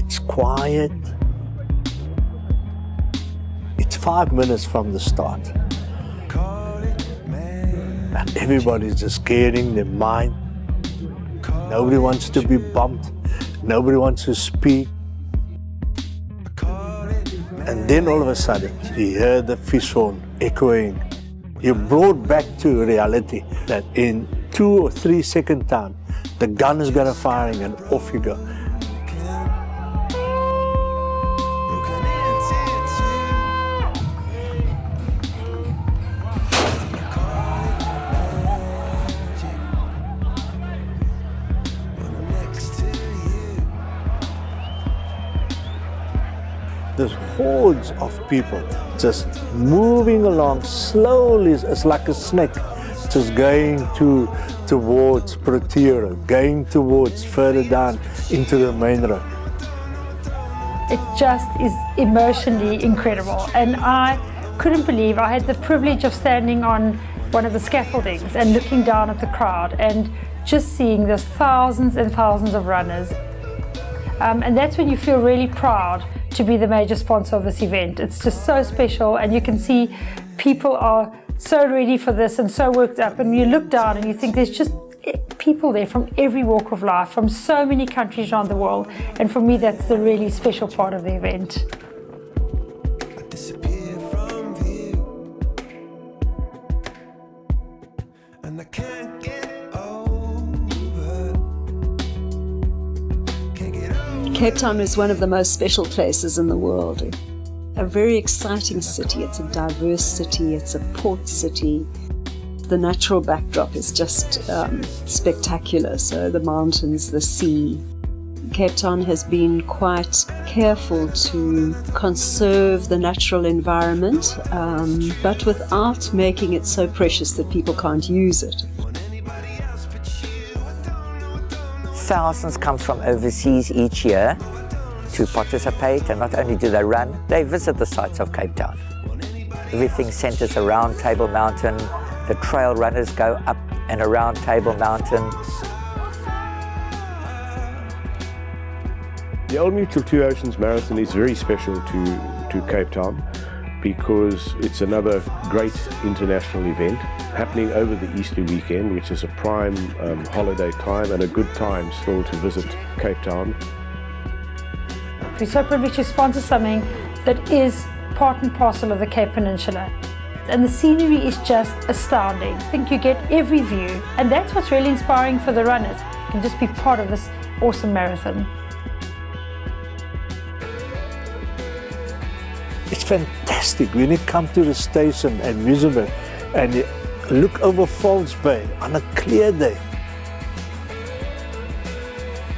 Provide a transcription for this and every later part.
It's quiet. It's 5 minutes from the start. And everybody's just clearing their mind. Nobody wants to be bumped. Nobody wants to speak. And then all of a sudden, you hear the fish horn echoing. You're brought back to reality that in 2 or 3 second time, the gun is gonna firing and off you go. There's hordes of people just moving along slowly. It's like a snake, just going towards Protea, going towards further down into the main road. It just is emotionally incredible, and I couldn't believe I had the privilege of standing on one of the scaffoldings and looking down at the crowd and just seeing those thousands and thousands of runners. And that's when you feel really proud to be the major sponsor of this event. It's just so special, and you can see people are so ready for this and so worked up, and you look down and you think there's just people there from every walk of life, from so many countries around the world, and for me that's the really special part of the event. Cape Town is one of the most special places in the world. A very exciting city. It's a diverse city. It's a port city. The natural backdrop is just spectacular. So the mountains, the sea. Cape Town has been quite careful to conserve the natural environment, but without making it so precious that people can't use it. Thousands come from overseas each year to participate, and not only do they run, they visit the sights of Cape Town. Everything centers around Table Mountain. The trail runners go up and around Table Mountain. The Old Mutual Two Oceans Marathon is very special to Cape Town because it's another great international event happening over the Easter weekend, which is a prime holiday time and a good time still to visit Cape Town. We're so privileged to sponsor something that is part and parcel of the Cape Peninsula. And the scenery is just astounding. I think you get every view, and that's what's really inspiring for the runners. You can just be part of this awesome marathon. It's fantastic when you come to the station at Muizenberg and you look over False Bay on a clear day.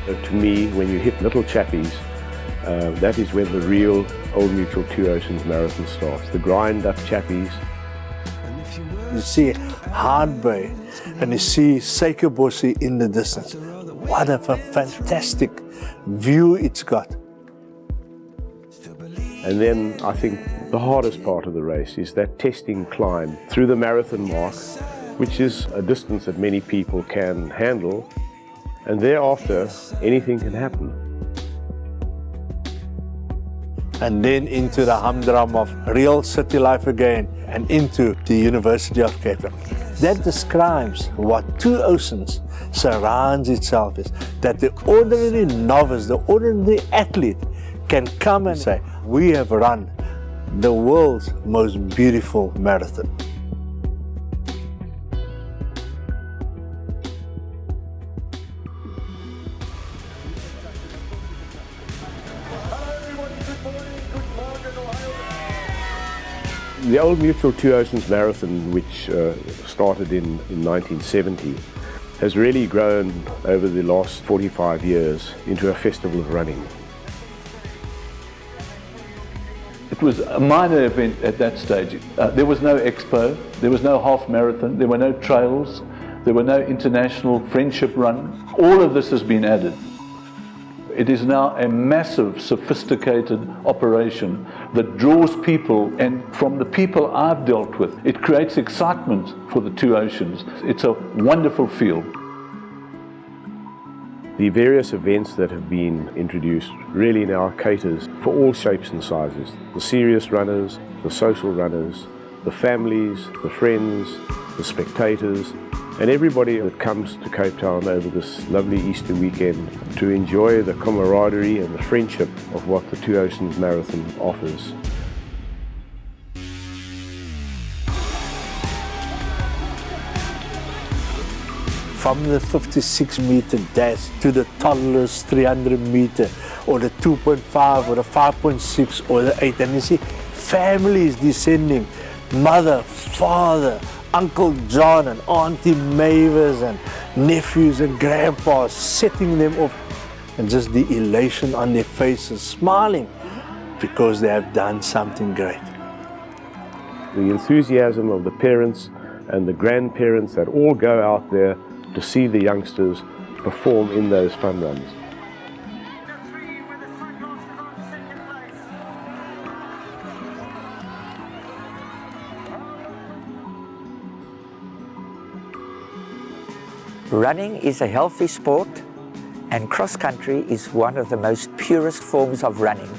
To me, when you hit Little Chappies, that is when the real Old Mutual Two Oceans Marathon starts. The grind up Chappies. You see Hard Bay and you see Suikerbossie in the distance. What a fantastic view it's got. And then I think the hardest part of the race is that testing climb through the marathon mark, which is a distance that many people can handle. And thereafter, anything can happen. And then into the humdrum of real city life again and into the University of Cape Town. That describes what Two Oceans surrounds itself is, that the ordinary novice, the ordinary athlete can come and say, we have run the world's most beautiful marathon. The Old Mutual Two Oceans Marathon, which started in 1970, has really grown over the last 45 years into a festival of running. It was a minor event at that stage. There was no expo, there was no half marathon, there were no trails, there were no international friendship run. All of this has been added. It is now a massive, sophisticated operation that draws people, and from the people I've dealt with, it creates excitement for the Two Oceans. It's a wonderful field. The various events that have been introduced really now caters for all shapes and sizes. The serious runners, the social runners, the families, the friends, the spectators, and everybody that comes to Cape Town over this lovely Easter weekend to enjoy the camaraderie and the friendship of what the Two Oceans Marathon offers. From the 56-meter dash to the toddler's 300-meter, or the 2.5, or the 5.6, or the 8, and you see families descending, mother, father, Uncle John and Auntie Mavis and nephews and grandpas setting them off, and just the elation on their faces, smiling because they have done something great. The enthusiasm of the parents and the grandparents that all go out there to see the youngsters perform in those fun runs. Running is a healthy sport, and cross-country is one of the most purest forms of running.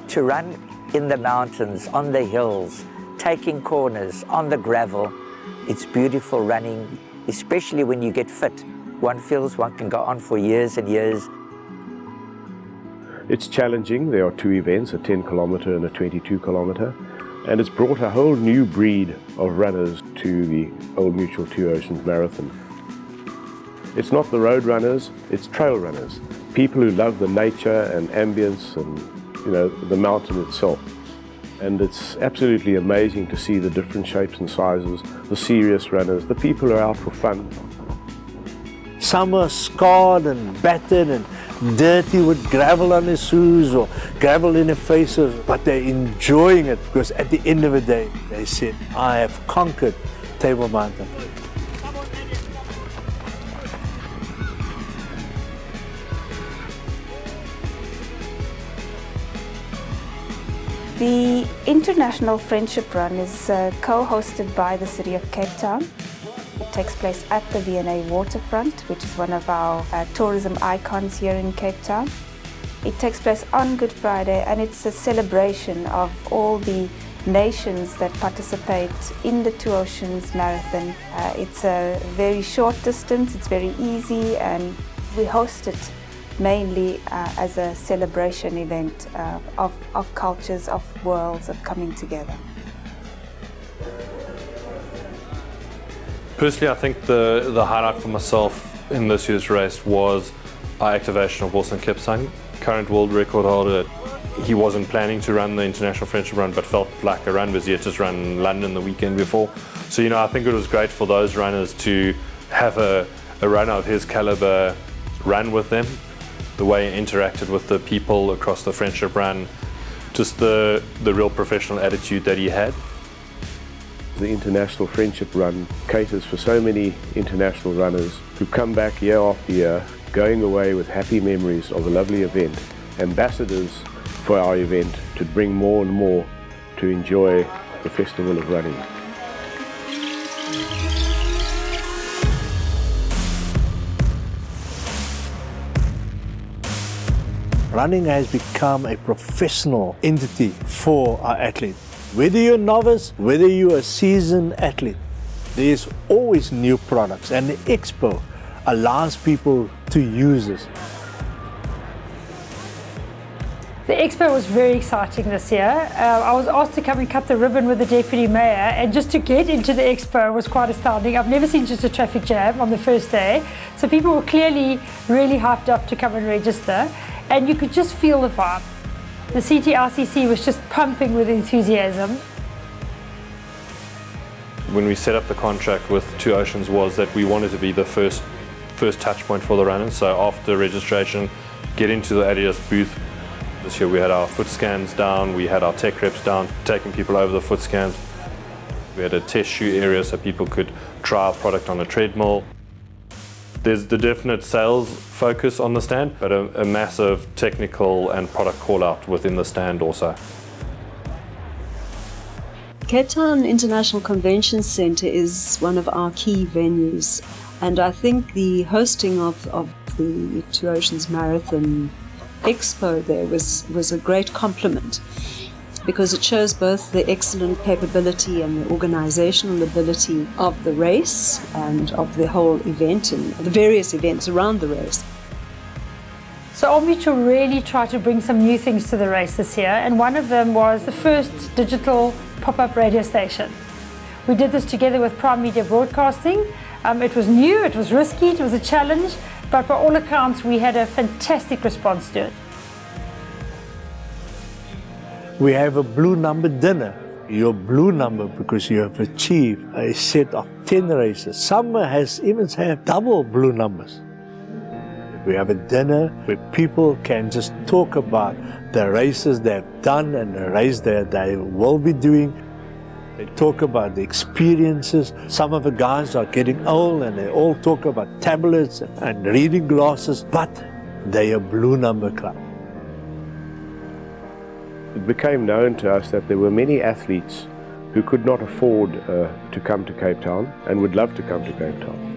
To run in the mountains, on the hills, taking corners, on the gravel, it's beautiful running, especially when you get fit. One feels one can go on for years and years. It's challenging. There are two events, a 10-kilometer and a 22-kilometer, and it's brought a whole new breed of runners to the Old Mutual Two Oceans Marathon. It's not the road runners, it's trail runners, people who love the nature and ambience and, the mountain itself. And it's absolutely amazing to see the different shapes and sizes, the serious runners, the people who are out for fun. Some are scarred and battered and dirty with gravel on their shoes or gravel in their faces, but they're enjoying it because at the end of the day, they said, I have conquered Table Mountain. The International Friendship Run is co-hosted by the City of Cape Town. It takes place at the V&A Waterfront, which is one of our tourism icons here in Cape Town. It takes place on Good Friday, and it's a celebration of all the nations that participate in the Two Oceans Marathon. It's a very short distance, it's very easy, and we host it mainly as a celebration event of cultures, of worlds, of coming together. Personally, I think the highlight for myself in this year's race was our activation of Wilson Kipsang, current world record holder. He wasn't planning to run the International Friendship Run, but felt like a run because he had just run London the weekend before. So, I think it was great for those runners to have a runner of his caliber run with them. The way he interacted with the people across the Friendship Run, just the real professional attitude that he had. The International Friendship Run caters for so many international runners who come back year after year, going away with happy memories of a lovely event, ambassadors for our event to bring more and more to enjoy the Festival of Running. Running has become a professional entity for our athletes. Whether you're a novice, whether you're a seasoned athlete, there's always new products, and the Expo allows people to use this. The Expo was very exciting this year. I was asked to come and cut the ribbon with the Deputy Mayor, and just to get into the Expo was quite astounding. I've never seen just a traffic jam on the first day. So people were clearly really hyped up to come and register, and you could just feel the vibe. The CTRCC was just pumping with enthusiasm. When we set up the contract with Two Oceans was that we wanted to be the first touch point for the runners. So after registration, get into the Adidas booth. This year we had our foot scans down, we had our tech reps down, taking people over the foot scans. We had a test shoe area so people could try our product on a treadmill. There's the definite sales focus on the stand, but a massive technical and product call out within the stand also. Cape Town International Convention Centre is one of our key venues, and I think the hosting of the Two Oceans Marathon Expo there was a great compliment, because it shows both the excellent capability and the organizational ability of the race and of the whole event and the various events around the race. So Old Mutual really tried to bring some new things to the race this year, and one of them was the first digital pop-up radio station. We did this together with Prime Media Broadcasting. It was new, it was risky, it was a challenge, but by all accounts we had a fantastic response to it. We have a blue number dinner. Your blue number because you have achieved a set of 10 races. Some has even have double blue numbers. We have a dinner where people can just talk about the races they've done and the race that they will be doing. They talk about the experiences. Some of the guys are getting old and they all talk about tablets and reading glasses, but they are Blue Number Club. It became known to us that there were many athletes who could not afford to come to Cape Town and would love to come to Cape Town.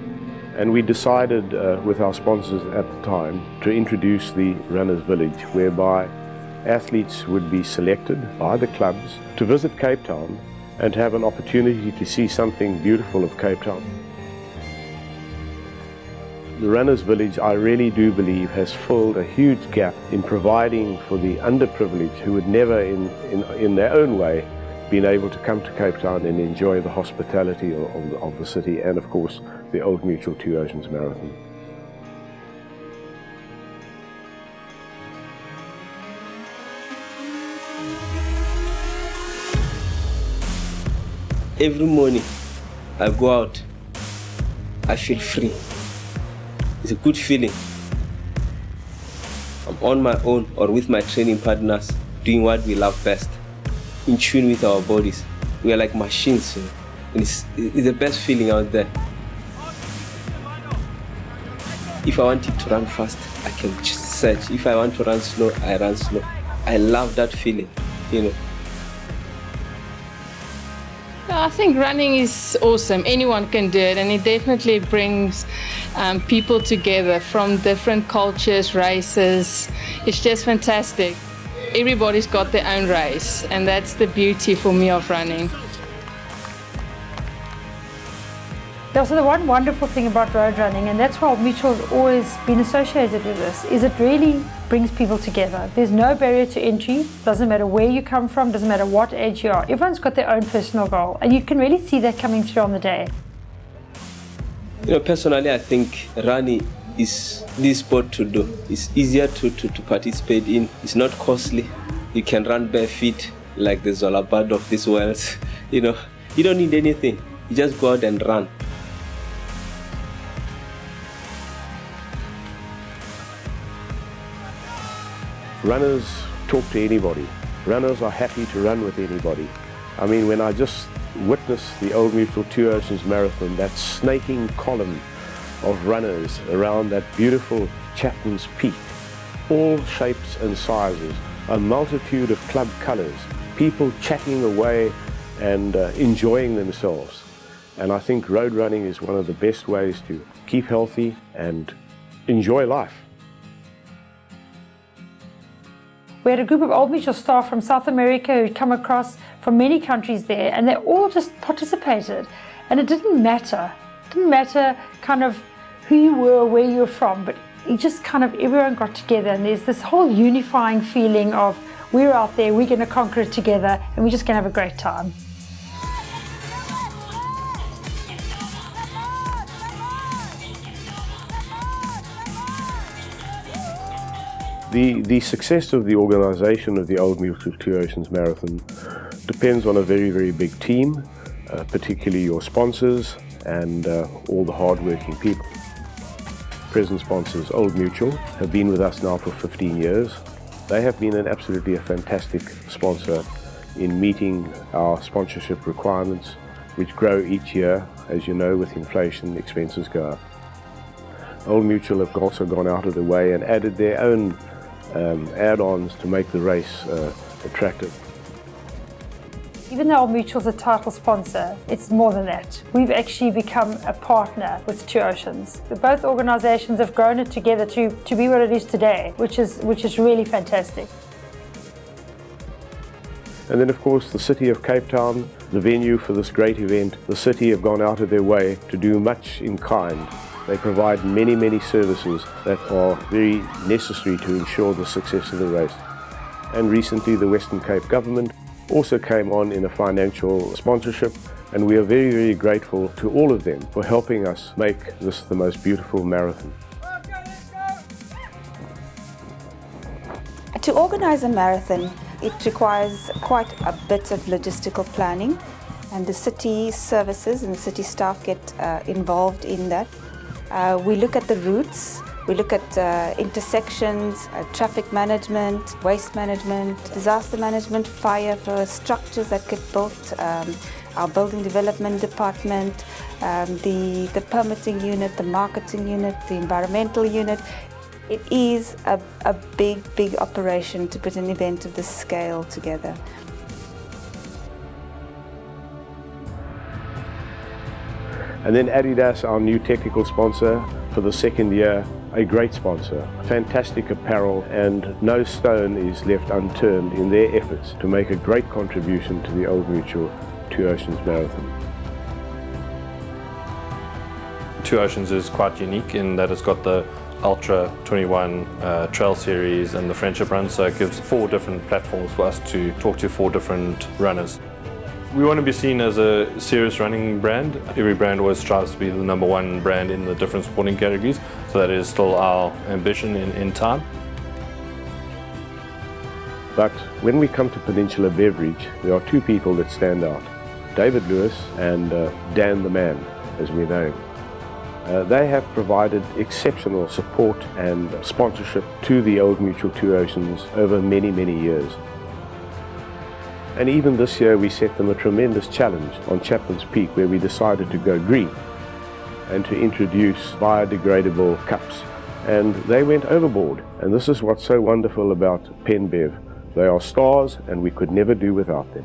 And we decided with our sponsors at the time to introduce the Runners Village, whereby athletes would be selected by the clubs to visit Cape Town and have an opportunity to see something beautiful of Cape Town. The Runners Village, I really do believe, has filled a huge gap in providing for the underprivileged who would never in their own way been able to come to Cape Town and enjoy the hospitality of the city and, of course, the Old Mutual Two Oceans Marathon. Every morning I go out, I feel free. It's a good feeling. I'm on my own or with my training partners doing what we love best, in tune with our bodies. We are like machines, and it's the best feeling out there. If I wanted to run fast, I can just search. If I want to run slow, I run slow. I love that feeling, you know. I think running is awesome. Anyone can do it, and it definitely brings people together from different cultures, races. It's just fantastic. Everybody's got their own race, and that's the beauty for me of running. Also, the one wonderful thing about road running, and that's why Mutual's always been associated with this, is it really brings people together. There's no barrier to entry. Doesn't matter where you come from, doesn't matter what age you are. Everyone's got their own personal goal, and you can really see that coming through on the day. You know, personally, I think running is this sport to do. It's easier to participate in. It's not costly. You can run bare feet like the Zolabad of this world. You know, you don't need anything. You just go out and run. Runners talk to anybody. Runners are happy to run with anybody. I mean, when I just witnessed the Old Mutual Two Oceans Marathon, that snaking column of runners around that beautiful Chapman's Peak, all shapes and sizes, a multitude of club colours, people chatting away and enjoying themselves. And I think road running is one of the best ways to keep healthy and enjoy life. We had a group of Old Mutual staff from South America who'd come across from many countries there, and they all just participated. And it didn't matter. It didn't matter kind of who you were, where you were from, but it just kind of everyone got together, and there's this whole unifying feeling of we're out there, we're going to conquer it together, and we're just going to have a great time. The success of the organisation of the Old Mutual Two Oceans Marathon depends on a very, very big team, particularly your sponsors and all the hard-working people. Present sponsors, Old Mutual, have been with us now for 15 years. They have been absolutely a fantastic sponsor in meeting our sponsorship requirements, which grow each year. As you know, with inflation, expenses go up. Old Mutual have also gone out of the way and added their own add-ons to make the race attractive. Even though Old Mutual's a title sponsor, it's more than that. We've actually become a partner with Two Oceans. Both organisations have grown it together to be what it is today, which is really fantastic. And then, of course, the City of Cape Town, the venue for this great event. The city have gone out of their way to do much in kind. They provide many, many services that are very necessary to ensure the success of the race. And recently, the Western Cape government also came on in a financial sponsorship, and we are very, very grateful to all of them for helping us make this the most beautiful marathon. To organise a marathon, it requires quite a bit of logistical planning, and the city services and the city staff get involved in that. We look at the routes, we look at intersections, traffic management, waste management, disaster management, fire for structures that get built, our building development department, the permitting unit, the marketing unit, the environmental unit. It is a big, big operation to put an event of this scale together. And then Adidas, our new technical sponsor for the second year, a great sponsor, fantastic apparel, and no stone is left unturned in their efforts to make a great contribution to the Old Mutual Two Oceans Marathon. Two Oceans is quite unique in that it's got the Ultra 21 Trail Series and the Friendship Run, so it gives 4 different platforms for us to talk to 4 different runners. We want to be seen as a serious running brand. Every brand always strives to be the #1 brand in the different sporting categories, so that is still our ambition in time. But when we come to Peninsula Beverage, there are 2 people that stand out, David Lewis and Dan the Man, as we know him. They have provided exceptional support and sponsorship to the Old Mutual Two Oceans over many, many years. And even this year we set them a tremendous challenge on Chapman's Peak, where we decided to go green and to introduce biodegradable cups. And they went overboard. And this is what's so wonderful about PenBev. They are stars and we could never do without them.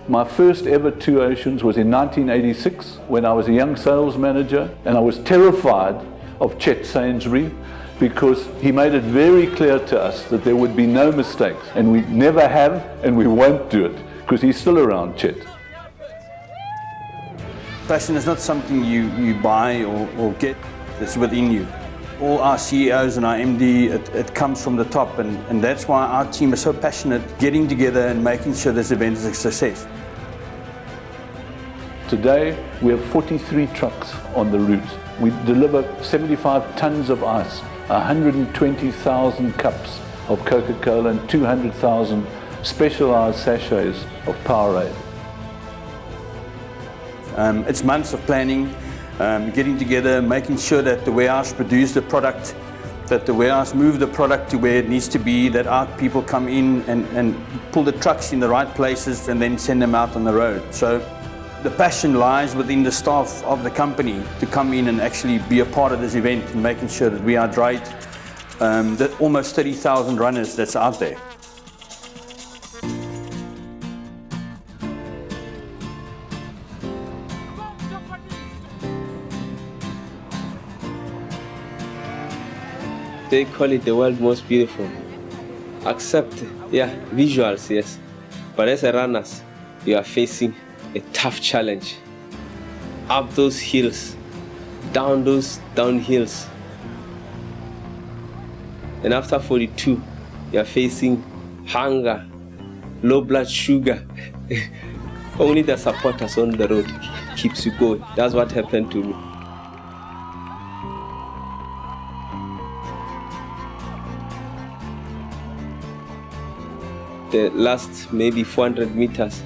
My first ever Two Oceans was in 1986 when I was a young sales manager, and I was terrified of Chet Sainsbury because he made it very clear to us that there would be no mistakes, and we never have and we won't do it because he's still around, Chet. Passion is not something you buy or get, it's within you. All our CEOs and our MD, it comes from the top, and that's why our team is so passionate getting together and making sure this event is a success. Today we have 43 trucks on the route. We deliver 75 tons of ice, 120,000 cups of Coca-Cola and 200,000 specialized sachets of Powerade. It's months of planning, getting together, making sure that the warehouse produce the product, that the warehouse move the product to where it needs to be, that our people come in and pull the trucks in the right places and then send them out on the road. So the passion lies within the staff of the company to come in and actually be a part of this event and making sure that we are right, that almost 30,000 runners that's out there. They call it the world's most beautiful. Accept, visuals, yes. But as a runners, you are facing a tough challenge. Up those hills, down those downhills. And after 42, you are facing hunger, low blood sugar. Only the supporters on the road keeps you going. That's what happened to me. The last maybe 400 meters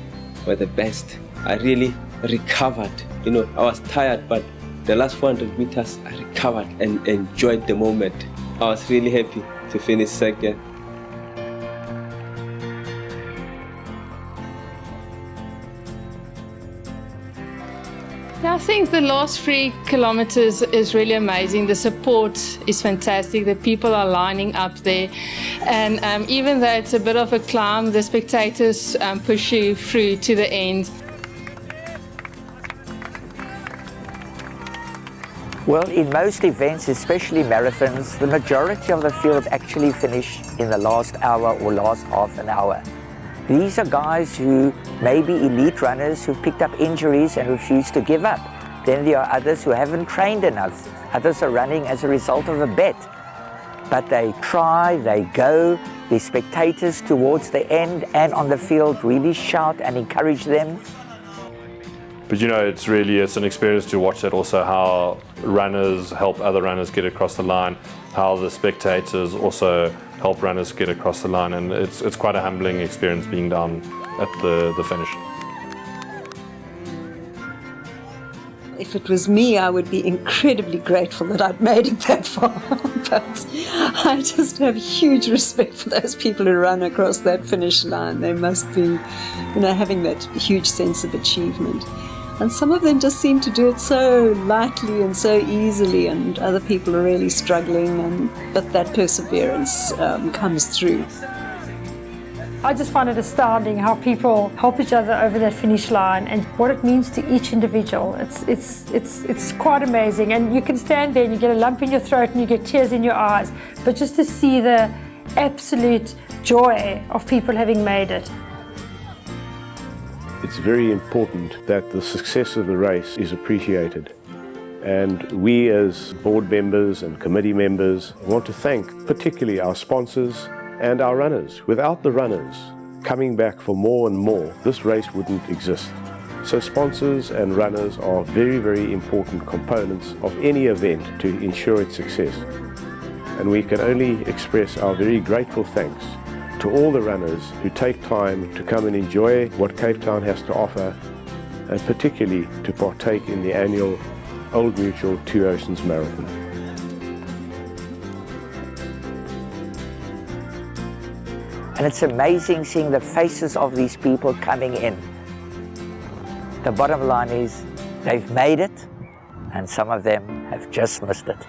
were the best. I really recovered. I was tired, but the last 400 meters I recovered and enjoyed the moment. I was really happy to finish second. think the last 3 kilometers is really amazing. The support is fantastic. The people are lining up there. And even though it's a bit of a climb, the spectators push you through to the end. Well, in most events, especially marathons, the majority of the field actually finish in the last hour or last half an hour. These are guys who may be elite runners who've picked up injuries and refuse to give up. Then there are others who haven't trained enough. Others are running as a result of a bet. But they try, they go, the spectators towards the end and on the field really shout and encourage them. But you know, it's an experience to watch that also, how runners help other runners get across the line, how the spectators also help runners get across the line, and it's quite a humbling experience being down at the finish. If it was me, I would be incredibly grateful that I'd made it that far. But I just have huge respect for those people who run across that finish line. They must be, having that huge sense of achievement. And some of them just seem to do it so lightly and so easily, and other people are really struggling, but that perseverance comes through. I just find it astounding how people help each other over that finish line and what it means to each individual. It's quite amazing, and you can stand there and you get a lump in your throat and you get tears in your eyes, but just to see the absolute joy of people having made it. It's very important that the success of the race is appreciated. And we as board members and committee members want to thank particularly our sponsors and our runners. Without the runners coming back for more and more, this race wouldn't exist. So sponsors and runners are very, very important components of any event to ensure its success. And we can only express our very grateful thanks to all the runners who take time to come and enjoy what Cape Town has to offer, and particularly to partake in the annual Old Mutual Two Oceans Marathon. And it's amazing seeing the faces of these people coming in. The bottom line is they've made it, and some of them have just missed it.